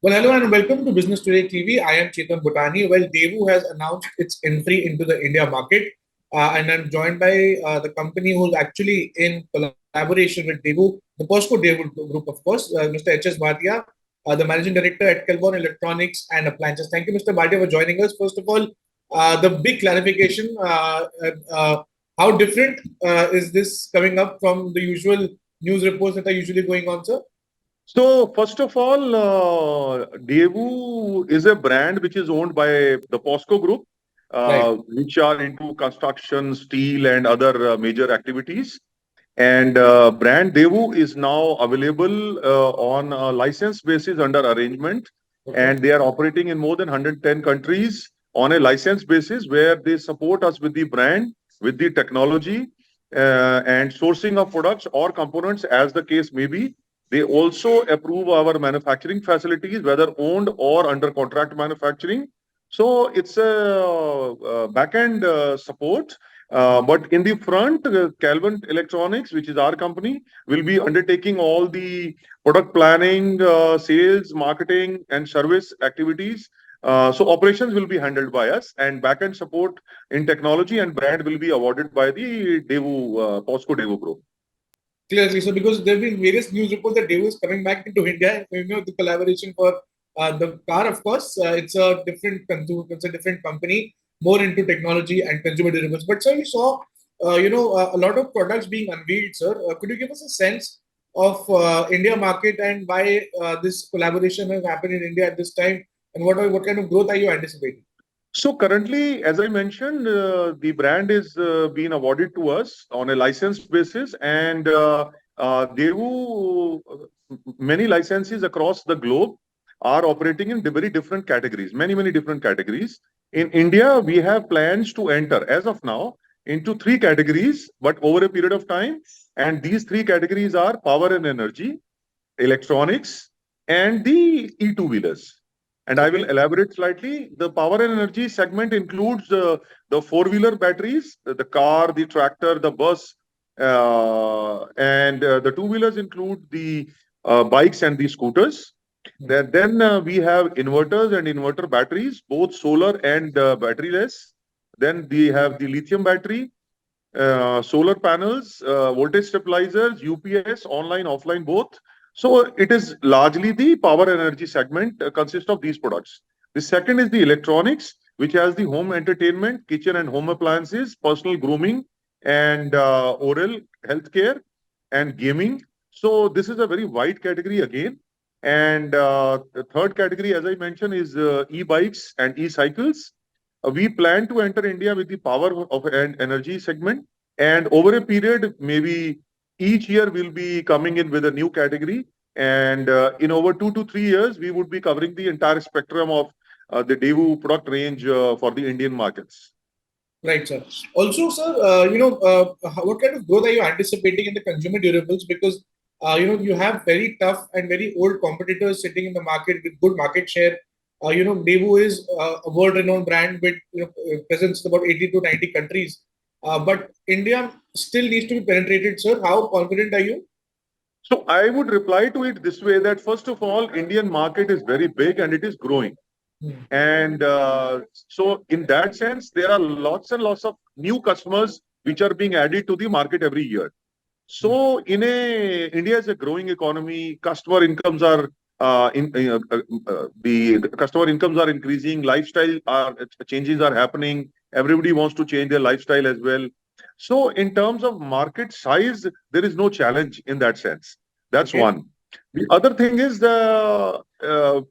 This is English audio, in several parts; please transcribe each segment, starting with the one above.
Well, hello and welcome to Business Today TV. I am Chetan Bhutani. Well, Daewoo has announced its entry into the India market, and I'm joined by the company who's actually in collaboration with Daewoo, the Posco Daewoo Group, of course, Mr. H.S Bhatia, the Managing Director at Kelvon Electronics and Appliances. Thank you, Mr. Bhatia, for joining us. First of all, the big clarification: how different is this coming up from the usual news reports that are usually going on, sir? So, first of all, Daewoo is a brand which is owned by the POSCO Group, Right. which are into construction, steel, and other major activities. And brand Daewoo is now available on a license basis under arrangement, Okay. and they are operating in more than 110 countries on a license basis, where they support us with the brand, with the technology, and sourcing of products or components, as the case may be. They also approve our manufacturing facilities, whether owned or under contract manufacturing. So it's a back-end support. But in the front, Calvin Electronics, which is our company, will be undertaking all the product planning, sales, marketing, and service activities. So operations will be handled by us, and back-end support in technology and brand will be awarded by the Daewoo, POSCO Daewoo Group. Clearly, so because there have been various news reports that Daewoo is coming back into India, the collaboration for the car, of course, it's a different consumer, it's a different company, more into technology and consumer durables. But sir, we saw, a lot of products being unveiled, sir. Could you give us a sense of India market and why this collaboration has happened in India at this time, and what kind of growth are you anticipating? So currently, as I mentioned, the brand is being awarded to us on a license basis, and Daewoo, many licenses across the globe are operating in very different categories, many different categories. In India, we have plans to enter, as of now, into three categories, but over a period of time. And these three categories are power and energy, electronics, and the E2 wheelers. And I will Okay. elaborate slightly. The power and energy segment includes the four-wheeler batteries, the car, the tractor, the bus, and the two-wheelers include the bikes and the scooters. Then we have inverters and inverter batteries, both solar and batteryless. Then we have the lithium battery, solar panels, voltage stabilizers, UPS, online, offline, both. So it is largely the power energy segment consists of these products. The second is the electronics, which has the home entertainment, kitchen and home appliances, personal grooming, and oral healthcare and gaming. So this is a very wide category again. And the third category, as I mentioned, is e-bikes and e-cycles. We plan to enter India with the power of an energy segment, and over a period, maybe each year we'll be coming in with a new category. And in over 2 to 3 years, we would be covering the entire spectrum of the Daewoo product range for the Indian markets. Right, sir. Also, sir, what kind of growth are you anticipating in the consumer durables? Because you have very tough and very old competitors sitting in the market with good market share. Daewoo is a world-renowned brand with presence in about 80 to 90 countries. But India still needs to be penetrated, sir. How confident are you? So I would reply to it this way that first of all, Indian market is very big and it is growing. Hmm. And so in that sense, there are lots and lots of new customers which are being added to the market every year. So India is a growing economy. Customer incomes are the customer incomes are increasing. Lifestyle changes are happening. Everybody wants to change their lifestyle as well. So in terms of market size, there is no challenge in that sense. That's Okay. one. The other thing is the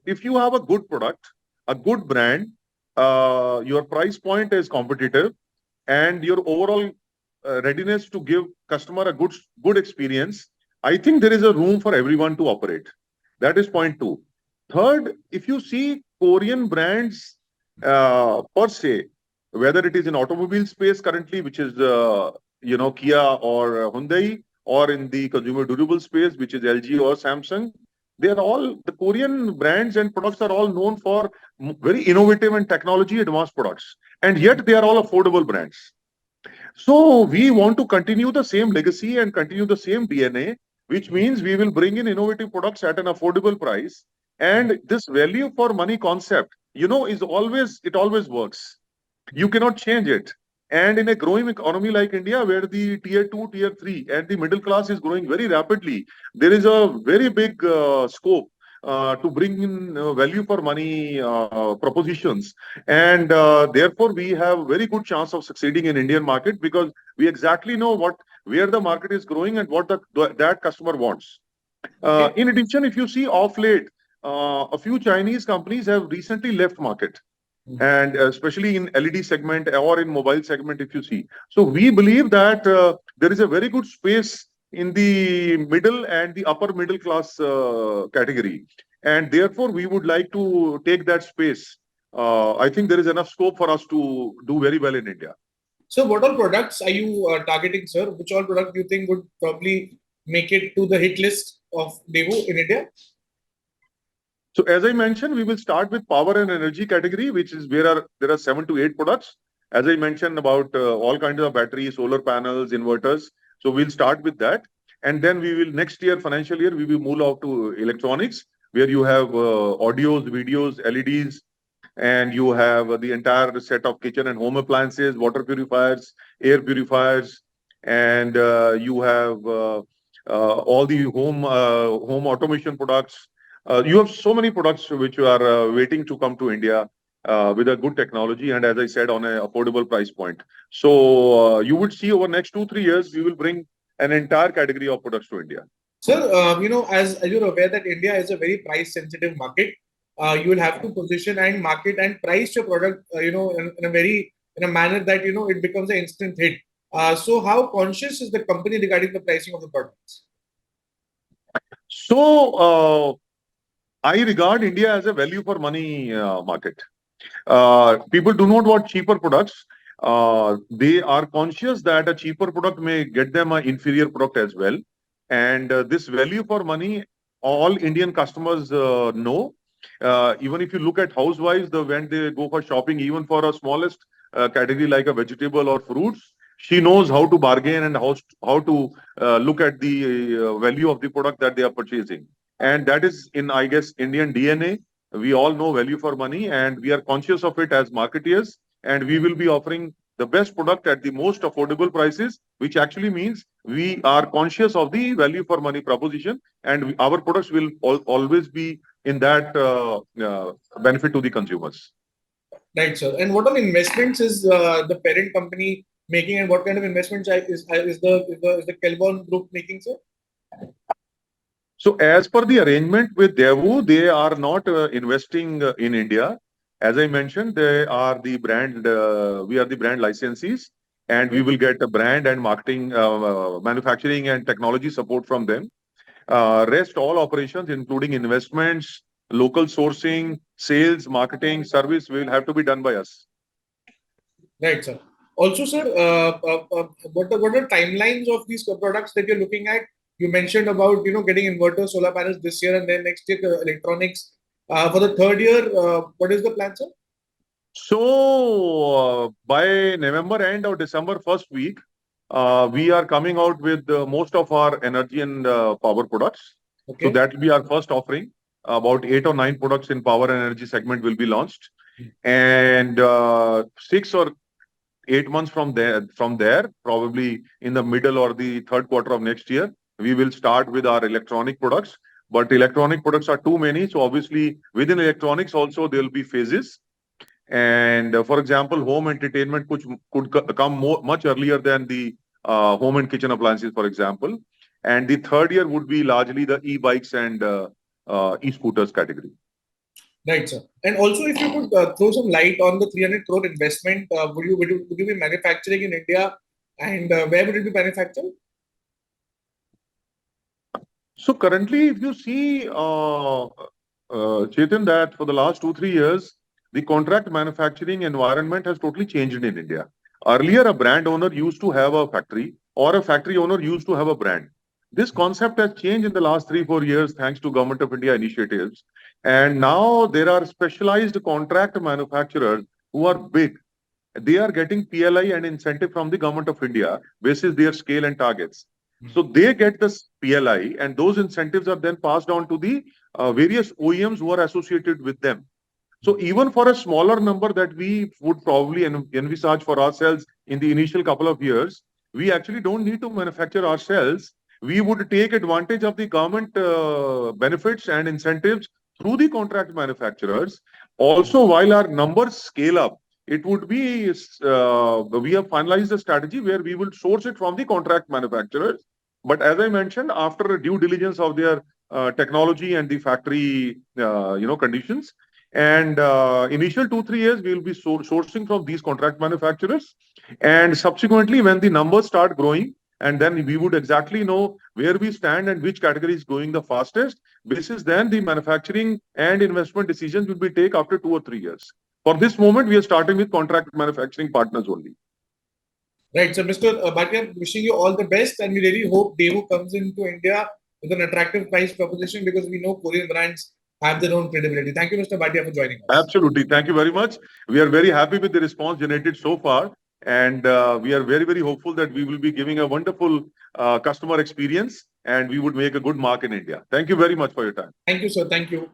if you have a good product, a good brand, your price point is competitive, and your overall readiness to give customer a good experience, I think there is a room for everyone to operate. That is point two. Third, if you see Korean brands per se, whether it is in automobile space currently, which is Kia or Hyundai, or in the consumer durable space, which is LG or Samsung, they are all the Korean brands and products are all known for very innovative and technology advanced products, and yet they are all affordable brands. So we want to continue the same legacy and continue the same DNA, which means we will bring in innovative products at an affordable price. And this value for money concept, is always works. You cannot change it. And in a growing economy like India, where the tier two, tier three, and the middle class is growing very rapidly, there is a very big scope to bring in value for money propositions. And therefore, we have very good chance of succeeding in Indian market because we exactly know where the market is growing and what that customer wants. Okay. In addition, if you see off late, a few Chinese companies have recently left market, and especially in LED segment or in mobile segment, if you see. So we believe that there is a very good space in the middle and the upper middle class category, and therefore we would like to take that space. I think there is enough scope for us to do very well in India. So, what all products are you targeting, sir? Which all product do you think would probably make it to the hit list of Daewoo in India? So as I mentioned, we will start with power and energy category, which is where there are 7 to 8 products. As I mentioned about all kinds of batteries, solar panels, inverters. So we'll start with that. And then we will next year, financial year, we will move out to electronics, where you have audios, videos, LEDs, and you have the entire set of kitchen and home appliances, water purifiers, air purifiers, and you have all the home automation products. You have so many products which are waiting to come to India with a good technology and, as I said, on an affordable price point. So you would see over next 2 3 years we will bring an entire category of products to India. Sir, as you're aware that India is a very price sensitive market, you will have to position and market and price your product, in a manner that it becomes an instant hit. So, how conscious is the company regarding the pricing of the products? So I regard India as a value for money market. People do not want cheaper products. They are conscious that a cheaper product may get them an inferior product as well. And this value for money, all Indian customers know. Even if you look at housewives, when they go for shopping, even for a smallest category like a vegetable or fruits, she knows how to bargain and how to look at the value of the product that they are purchasing. And that is in, I guess, Indian DNA. We all know value for money, and we are conscious of it as marketeers. And we will be offering the best product at the most affordable prices, which actually means we are conscious of the value for money proposition, and our products will always be in that benefit to the consumers. Right, sir. And what all investments is the parent company making, and what kind of investments is the Kelvon Group making, sir? So, as per the arrangement with Daewoo, they are not investing in India. As I mentioned, they are the brand. We are the brand licensees, and we will get a brand and marketing, manufacturing, and technology support from them. Rest all operations, including investments, local sourcing, sales, marketing, service, will have to be done by us. Right, sir. Also, sir, what are timelines of these products that you're looking at? You mentioned about getting inverters, solar panels this year, and then next year electronics. For the third year, what is the plan, sir? So, by November end or December first week, we are coming out with most of our energy and power products. So Okay. that will be our first offering. About 8 or 9 products in power and energy segment will be launched, and 6 or 8 months from there, probably in the middle or the third quarter of next year, we will start with our electronic products. But electronic products are too many, so obviously within electronics also there will be phases. And for example, home entertainment could come much earlier than the home and kitchen appliances, for example. And the third year would be largely the e-bikes and e-scooters category. Right, sir. And also, if you could throw some light on the 300 crore investment, would you be manufacturing in India, and where would it be manufactured? So currently, if you see, Chetan, that for the last 2 3 years, the contract manufacturing environment has totally changed in India. Earlier, a brand owner used to have a factory, or a factory owner used to have a brand. This concept has changed in the last 3 4 years, thanks to Government of India initiatives. And now there are specialized contract manufacturers who are big. They are getting PLI and incentive from the Government of India basis their scale and targets. So they get this PLI, and those incentives are then passed on to the various OEMs who are associated with them. So even for a smaller number that we would probably envisage for ourselves in the initial couple of years, we actually don't need to manufacture ourselves. We would take advantage of the government benefits and incentives through the contract manufacturers. Also, while our numbers scale up, it would be we have finalized a strategy where we will source it from the contract manufacturers. But as I mentioned, after a due diligence of their technology and the factory conditions, and initial 2-3 years, we will be sourcing from these contract manufacturers. And subsequently, when the numbers start growing, and then we would exactly know where we stand and which category is growing the fastest. Basis then the manufacturing and investment decisions will be taken after 2 or 3 years. For this moment, we are starting with contract manufacturing partners only. Right. So, Mr. Bhatia, wishing you all the best, and we really hope Daewoo comes into India with an attractive price proposition, because we know Korean brands have their own credibility. Thank you, Mr. Bhatia, for joining us. Absolutely. Thank you very much. We are very happy with the response generated so far. And we are very, very hopeful that we will be giving a wonderful customer experience, and we would make a good mark in India. Thank you very much for your time. Thank you, sir. Thank you.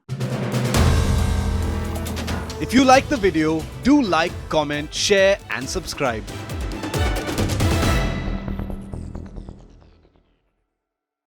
If you like the video, do like, comment, share and subscribe.